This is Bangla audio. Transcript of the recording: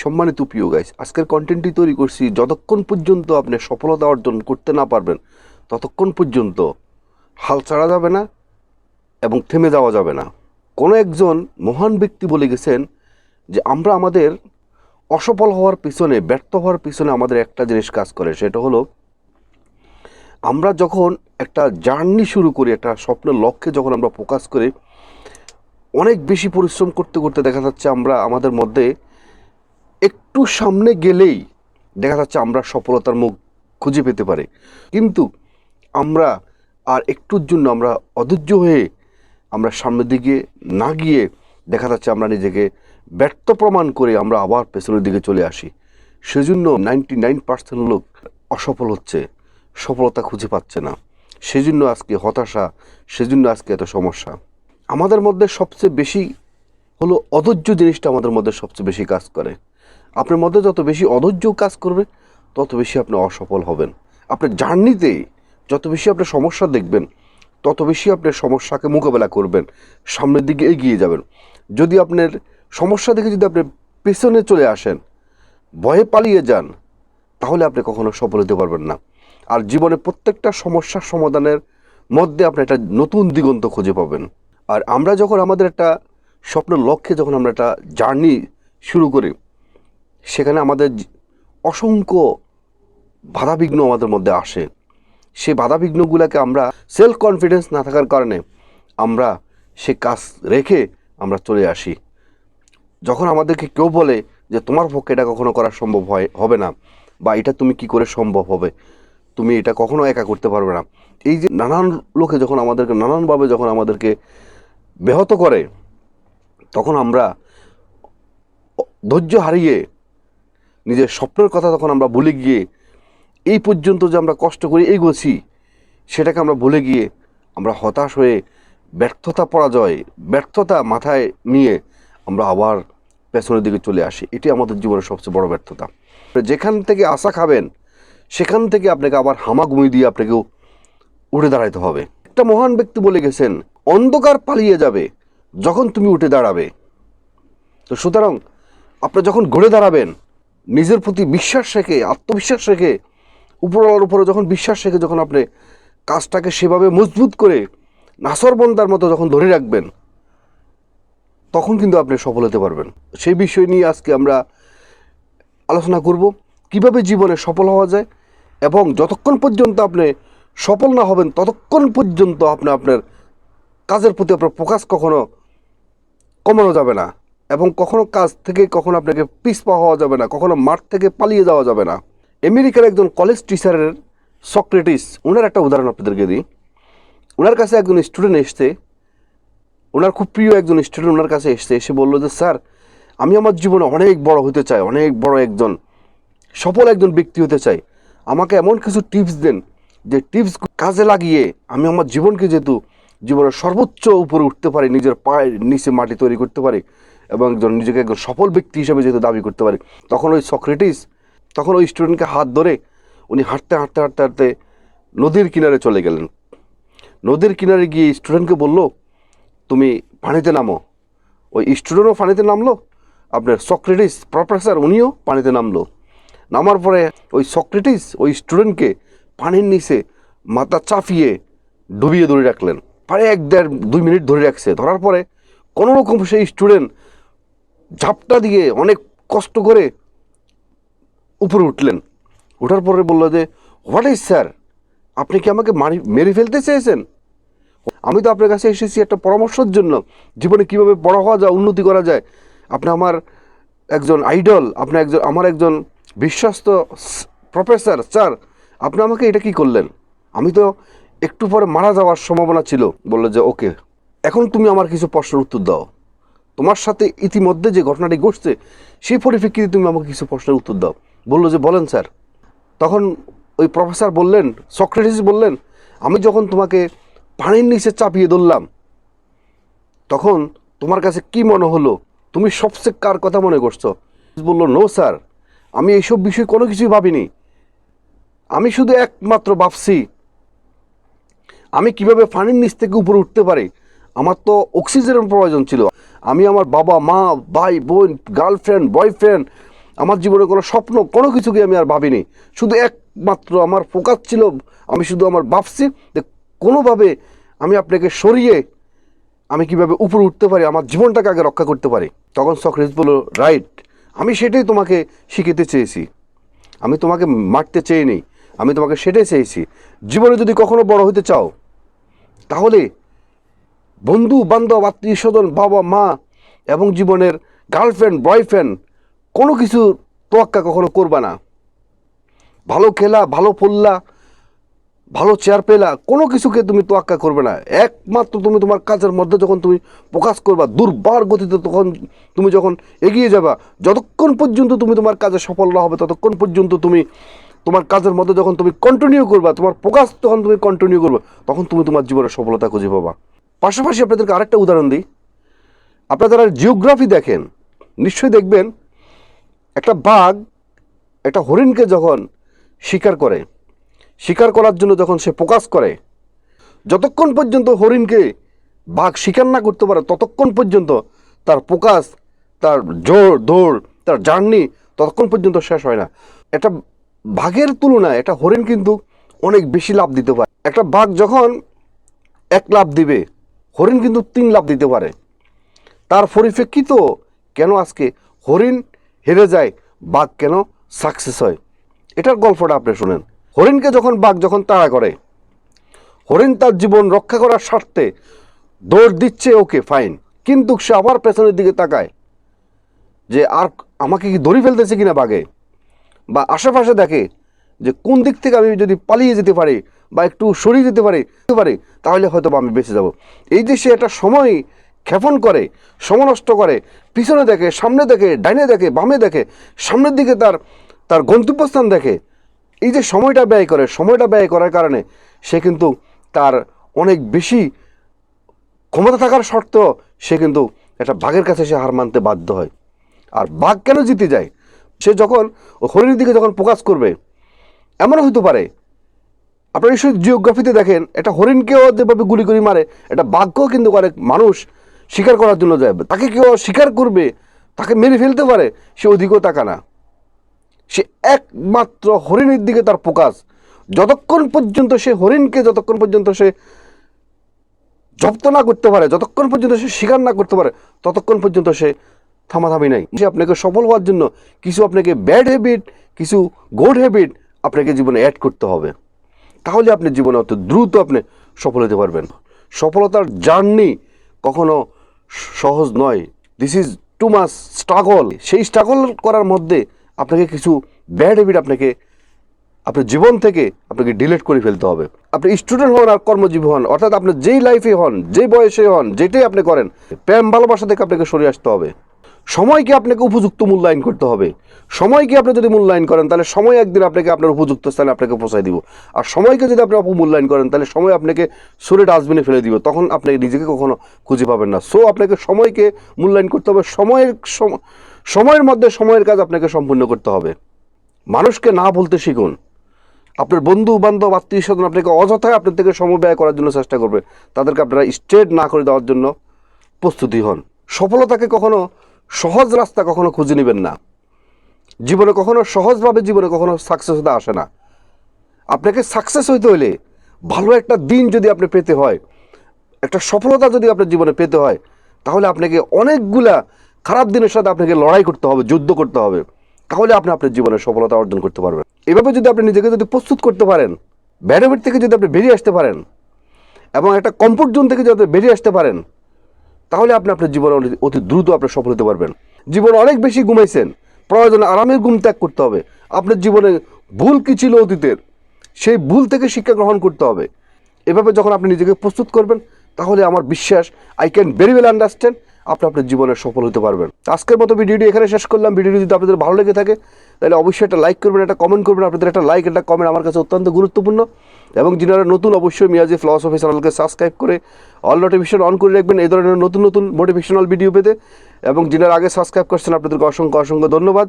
সম্মানিত প্রিয় গাইস, আজকের কন্টেন্টটি তৈরি করছি যতক্ষণ পর্যন্ত আপনি সফলতা অর্জন করতে না পারবেন ততক্ষণ পর্যন্ত হাল ছাড়া যাবে না এবং থেমে যাওয়া যাবে না। কোনো একজন মহান ব্যক্তি বলে গেছেন যে আমরা আমাদের অসফল হওয়ার পিছনে, ব্যর্থ হওয়ার পিছনে আমাদের একটা জিনিস কাজ করে, সেটা হলো আমরা যখন একটা জার্নি শুরু করি, একটা স্বপ্নের লক্ষ্যে যখন আমরা ফোকাস করি, অনেক বেশি পরিশ্রম করতে করতে দেখা যাচ্ছে আমরা আমাদের মধ্যে একটু সামনে গেলেই দেখা যাচ্ছে আমরা সফলতার মুখ খুঁজে পেতে পারি। কিন্তু আমরা আর একটুর জন্য আমরা অধৈর্য হয়ে আমরা সামনের দিকে না গিয়ে দেখা যাচ্ছে আমরা নিজেকে ব্যর্থ প্রমাণ করে আমরা আবার পেছনের দিকে চলে আসি। সেজন্য 99% লোক অসফল হচ্ছে, সফলতা খুঁজে পাচ্ছে না। সেজন্য আজকে হতাশা, সেজন্য আজকে এত সমস্যা। আমাদের মধ্যে সবচেয়ে বেশি হলো অধৈর্য জিনিসটা আমাদের মধ্যে সবচেয়ে বেশি কাজ করে। আপনার মধ্যে যত বেশি অধৈর্য কাজ করবে তত বেশি আপনি অসফল হবেন। আপনার জার্নিতে যত বেশি আপনি সমস্যা দেখবেন তত বেশি আপনার সমস্যাকে মোকাবেলা করবেন, সামনের দিকে এগিয়ে যাবেন। যদি আপনার সমস্যা দেখে যদি আপনি পেছনে চলে আসেন, ভয়ে পালিয়ে যান, তাহলে আপনি কখনো সফল হতে পারবেন না। আর জীবনে প্রত্যেকটা সমস্যার সমাধানের মধ্যে আপনি একটা নতুন দিগন্ত খুঁজে পাবেন। আর আমরা যখন আমাদের একটা স্বপ্নের লক্ষ্যে যখন আমরা একটা জার্নি শুরু করি, সেখানে আমাদের অসংখ্য বাধাবিঘ্ন আমাদের মধ্যে আসে। সেই বাধাবিঘ্নগুলোকে আমরা সেলফ কনফিডেন্স না থাকার কারণে আমরা সে কাজ রেখে আমরা চলে আসি। যখন আমাদেরকে কেউ বলে যে তোমার পক্ষে এটা কখনো করা সম্ভব হবে না, বা এটা তুমি কি করে সম্ভব হবে, তুমি এটা কখনো একা করতে পারবে না, এই যে নানান লোকে যখন আমাদেরকে নানানভাবে যখন আমাদেরকে ব্যাহত করে, তখন আমরা ধৈর্য হারিয়ে নিজের স্বপ্নের কথা তখন আমরা ভুলে গিয়ে এই পর্যন্ত যে আমরা কষ্ট করে এগোছি সেটাকে আমরা ভুলে গিয়ে আমরা হতাশ হয়ে ব্যর্থতা মাথায় নিয়ে আমরা আবার পেছনের দিকে চলে আসি। এটি আমাদের জীবনের সবচেয়ে বড় ব্যর্থতা। যেখান থেকে আশা খাবেন সেখান থেকে আপনাকে আবার হামাগুমি দিয়ে আপনাকেও উঠে দাঁড়াইতে হবে। একটা মহান ব্যক্তি বলে গেছেন, অন্ধকার পালিয়ে যাবে যখন তুমি উঠে দাঁড়াবে। তো সুতরাং আপনি যখন ঘুরে দাঁড়াবেন, নিজের প্রতি বিশ্বাস রেখে, আত্মবিশ্বাস রেখে, উপরওয়ালার উপরে যখন বিশ্বাস রেখে যখন আপনি কাজটাকে সেভাবে মজবুত করে নাসরবন্দার মতো যখন ধরে রাখবেন, তখন কিন্তু আপনি সফল হতে পারবেন। সেই বিষয় নিয়ে আজকে আমরা আলোচনা করব, কিভাবে জীবনে সফল হওয়া যায়, এবং যতক্ষণ পর্যন্ত আপনি সফল না হবেন ততক্ষণ পর্যন্ত আপনার কাজের প্রতি আপনার ফোকাস কখনো কমানো যাবে না, এবং কখনো কাজ থেকে কখনো আপনাকে পিছপা হওয়া যাবে না, কখনো মাঠ থেকে পালিয়ে যাওয়া যাবে না। আমেরিকার একজন কলেজ টিচারের সক্রেটিস, ওনার একটা উদাহরণ আপনাদেরকে দিই। ওনার কাছে একজন স্টুডেন্ট এসছে, ওনার খুব প্রিয় একজন স্টুডেন্ট ওনার কাছে এসে বললো যে স্যার, আমি আমার জীবনে অনেক বড় হতে চাই, অনেক বড় একজন সফল একজন ব্যক্তি হতে চাই, আমাকে এমন কিছু টিপস দেন যে টিপস কাজে লাগিয়ে আমি আমার জীবনকে যেহেতু জীবনের সর্বোচ্চ উপরে উঠতে পারি, নিজের পায়ের নিচে মাটি তৈরি করতে পারি এবং নিজেকে একজন সফল ব্যক্তি হিসেবে যেহেতু দাবি করতে পারি। তখন ওই স্টুডেন্টকে হাত ধরে উনি হাঁটতে হাঁটতে হাঁটতে হাঁটতে নদীর কিনারে চলে গেলেন। নদীর কিনারে গিয়ে স্টুডেন্টকে বলল, তুমি পানিতে নামো। ওই স্টুডেন্টও পানিতে নামলো, আপনার সক্রেটিস প্রফেসর উনিও পানিতে নামলো। নামার পরে ওই সক্রেটিস ওই স্টুডেন্টকে পানির নিচে মাথা চাপিয়ে ডুবিয়ে ধরে রাখলেন। প্রায় 1-1.5-2 মিনিট ধরে রাখছে। ধরার পরে কোনোরকম সেই স্টুডেন্ট ঝাপটা দিয়ে অনেক কষ্ট করে উপরে উঠলেন। ওঠার পরে বললো যে হোয়াট ইজ স্যার, আপনি কি আমাকে মেরে ফেলতে চেয়েছেন? আমি তো আপনার কাছে এসেছি একটা পরামর্শের জন্য, জীবনে কীভাবে বড় হওয়া যায়, উন্নতি করা যায়। আপনি আমার একজন আইডল, আমার একজন বিশ্বস্ত প্রফেসর, স্যার, আপনি আমাকে এটা কি করলেন? আমি তো একটু পরে মারা যাওয়ার সম্ভাবনা ছিল। বললো যে ওকে, এখন তুমি আমার কিছু প্রশ্নের উত্তর দাও। তোমার সাথে ইতিমধ্যে যে ঘটনাটি ঘটছে সেই পরিপ্রেক্ষিতে তুমি আমাকে কিছু প্রশ্নের উত্তর দাও। বললো যে বলেন স্যার। তখন ওই প্রফেসর বললেন, সক্রেটিস বললেন, আমি যখন তোমাকে পানির নিচে চাপিয়ে ধরলাম তখন তোমার কাছে কি মনে হলো? তুমি সবচেয়ে কার কথা মনে করছো? বললো নো স্যার, আমি এইসব বিষয় কোনো কিছুই ভাবিনি। আমি শুধু একমাত্র ভাবছি আমি কিভাবে পানির নিচ থেকে উপরে উঠতে পারি। আমার তো অক্সিজেনের প্রয়োজন ছিল। আমি আমার বাবা মা ভাই বোন গার্লফ্রেন্ড বয়ফ্রেন্ড আমার জীবনে কোনো স্বপ্ন কোনো কিছুকে আমি আর ভাবিনি, শুধু একমাত্র আমার ফোকাস ছিল, আমি শুধু আমার ভাবছি যে কোনোভাবে আমি আপনাকে সরিয়ে আমি কিভাবে উপরে উঠতে পারি, আমার জীবনটাকে আগে রক্ষা করতে পারি। তখন সক্রেটিস বলল, রাইট, আমি সেটাই তোমাকে শিখাতে চেয়েছি, আমি তোমাকে মারতে চেয়েনি, আমি তোমাকে সেটাই চেয়েছি। জীবনে যদি কখনো বড় হতে চাও তাহলে বন্ধু বান্ধব আত্মীয় স্বজন বাবা মা এবং জীবনের গার্লফ্রেন্ড বয়ফ্রেন্ড কোনো কিছু তোয়াক্কা কখনো করবা না। ভালো খেলা, ভালো পড়লা, ভালো চেয়ার পেলা, কোনো কিছুকে তুমি তোয়াক্কা করবে না। একমাত্র তুমি তোমার কাজের মধ্যে যখন তুমি প্রকাশ করবা দুর্বার গতিতে, তখন তুমি যখন এগিয়ে যাবা, যতক্ষণ পর্যন্ত তুমি তোমার কাজে সফল না হবে ততক্ষণ পর্যন্ত তুমি তোমার কাজের মধ্যে যখন তুমি কন্টিনিউ করবা, তোমার প্রকাশ তখন তুমি কন্টিনিউ করবে, তখন তুমি তোমার জীবনের সফলতা খুঁজে পাবা। পাশাপাশি আপনাদেরকে আরেকটা উদাহরণ দিই। আপনারা যারা জিওগ্রাফি দেখেন নিশ্চয়ই দেখবেন একটা বাঘ একটা হরিণকে যখন শিকার করার জন্য যখন সে প্রকাশ করে, যতক্ষণ পর্যন্ত হরিণকে বাঘ শিকার না করতে পারে ততক্ষণ পর্যন্ত তার প্রকাশ, তার জোর দৌড়, তার জার্নি ততক্ষণ পর্যন্ত শেষ হয় না। একটা বাঘের তুলনায় একটা হরিণ কিন্তু অনেক বেশি লাভ দিতে পারে। একটা বাঘ যখন 1 লাফ দিবে, হরিণ কিন্তু 3 লাফ দিতে পারে। তার পরিপ্রেক্ষিত কেন আজকে হরিণ হেরে যায়, বাঘ কেন সাকসেস হয়, এটার গল্পটা আপনি শুনেন। হরিণকে যখন বাঘ যখন তাড়া করে, হরিণ তার জীবন রক্ষা করার স্বার্থে দৌড় দিচ্ছে, ওকে ফাইন, কিন্তু সে আবার পেছনের দিকে তাকায় যে আর আমাকে কি ধরে ফেলতেছে কিনা বাঘে, বা আশেপাশে দেখে যে কোন দিক থেকে আমি যদি পালিয়ে যেতে পারি বা একটু সরিয়ে যেতে পারি তাহলে হয়তো আমি বেঁচে যাব। এই যে সে একটা সময় ক্ষেপণ করে, সময় নষ্ট করে, পিছনে দেখে, সামনে দেখে, ডাইনে দেখে, বামে দেখে, সামনের দিকে তার গন্তব্যস্থান দেখে, এই যে সময়টা ব্যয় করার কারণে সে কিন্তু তার অনেক বেশি ক্ষমতা থাকার সত্ত্বেও সে কিন্তু একটা বাঘের কাছে সে হার মানতে বাধ্য হয়। আর বাঘ কেন জিতে যায়, সে যখন হরিণের দিকে যখন প্রকাশ করবে, এমনও হতে পারে আপনারা নিশ্চয়ই জিওগ্রাফিতে দেখেন একটা হরিণকেও যেভাবে গুলি করে মারে, একটা বাঘকেও কিন্তু অনেক মানুষ শিকার করার জন্য যায়, তাকে কেউ শিকার করবে, তাকে মেরে ফেলতে পারে, সে ওদিকেও তাকা না, সে একমাত্র হরিণের দিকে তার ফোকাস। যতক্ষণ পর্যন্ত সে হরিণকে যতক্ষণ পর্যন্ত সে জব্দ না করতে পারে, যতক্ষণ পর্যন্ত সে শিকার না করতে পারে, ততক্ষণ পর্যন্ত সে থামাথামি নাই। সে আপনাকে সফল হওয়ার জন্য কিছু আপনাকে ব্যাড হ্যাবিট, কিছু গুড হ্যাবিট আপনাকে জীবনে অ্যাড করতে হবে, তাহলে আপনি জীবনে অত দ্রুত আপনি সফল হতে পারবেন। সফলতার জার্নি কখনো সহজ নয়, this is too much struggle. সেই স্ট্রাগল করার মধ্যে আপনাকে কিছু ব্যাড হ্যাবিট আপনার জীবন থেকে আপনাকে ডিলিট করে ফেলতে হবে। আপনি স্টুডেন্ট হন আর কর্মজীবী হন, অর্থাৎ আপনি যেই লাইফে হন, যেই বয়সে হন, যেটাই আপনি করেন, প্রেম ভালোবাসা থেকে আপনাকে সরে আসতে হবে। সময়কে আপনাকে উপযুক্ত মূল্যায়ন করতে হবে। সময়কে আপনি যদি মূল্যায়ন করেন তাহলে সময় একদিন আপনাকে আপনার উপযুক্ত স্থানে আপনাকে পৌঁছায় দিব। আর সময়কে যদি আপনি অপমূল্যায়ন করেন তাহলে সময় আপনাকে সরে ডাস্টবিনে ফেলে দিব, তখন আপনি নিজেকে কখনো খুঁজে পাবেন না। সো আপনাকে সময়কে মূল্যায়ন করতে হবে, সময়ের মধ্যে সময়ের কাজ আপনাকে সম্পূর্ণ করতে হবে। মানুষকে না বলতে শিখুন। আপনার বন্ধু বান্ধব আত্মীয় স্বজন আপনাকে অযথায় আপনার থেকে সময় ব্যয় করার জন্য চেষ্টা করবে, তাদেরকে আপনারা স্ট্রেট না করে দেওয়ার জন্য প্রস্তুতি হন। সফলতাকে কখনো সহজ রাস্তা কখনো খুঁজে নেবেন না। জীবনে কখনো সহজভাবে কখনো সাকসেস হতে আসে না। আপনাকে সাকসেস হইতে হলে ভালো একটা দিন যদি আপনি পেতে হয়, একটা সফলতা যদি আপনার জীবনে পেতে হয়, তাহলে আপনাকে অনেকগুলা খারাপ দিনের সাথে আপনাকে লড়াই করতে হবে, যুদ্ধ করতে হবে, তাহলে আপনি আপনার জীবনে সফলতা অর্জন করতে পারবেন। এভাবে যদি আপনি নিজেকে যদি প্রস্তুত করতে পারেন, ব্যাড হ্যাবিট থেকে যদি আপনি বেরিয়ে আসতে পারেন এবং একটা কমফোর্ট জোন থেকে যদি আপনি বেরিয়ে আসতে পারেন, তাহলে আপনি আপনার জীবনে অতি দ্রুত আপনি সফল হতে পারবেন। জীবনে অনেক বেশি ঘুমাইছেন, প্রয়োজনে আরামের ঘুম ত্যাগ করতে হবে। আপনার জীবনে ভুল কী ছিল অতীতের, সেই ভুল থেকে শিক্ষা গ্রহণ করতে হবে। এভাবে যখন আপনি নিজেকে প্রস্তুত করবেন, তাহলে আমার বিশ্বাস, I can very well understand, আপনি আপনার জীবনে সফল হতে পারবেন। আজকের মতো ভিডিওটি এখানে শেষ করলাম। ভিডিওটি যদি আপনাদের ভালো লেগে থাকে তাহলে অবশ্যই একটা লাইক করবেন, একটা কমেন্ট করবেন। আপনাদের একটা লাইক, একটা কমেন্ট আমার কাছে অত্যন্ত গুরুত্বপূর্ণ। এবং যারা নতুন, অবশ্যই মিয়াজি ফিলসফি চ্যানেলকে সাবস্ক্রাইব করে অল নোটিফিকেশন অন করে রাখবেন এই ধরনের নতুন নতুন মোটিভেশনাল ভিডিও পেতে। এবং যারা আগে সাবস্ক্রাইব করছেন আপনাদেরকে অসংখ্য ধন্যবাদ।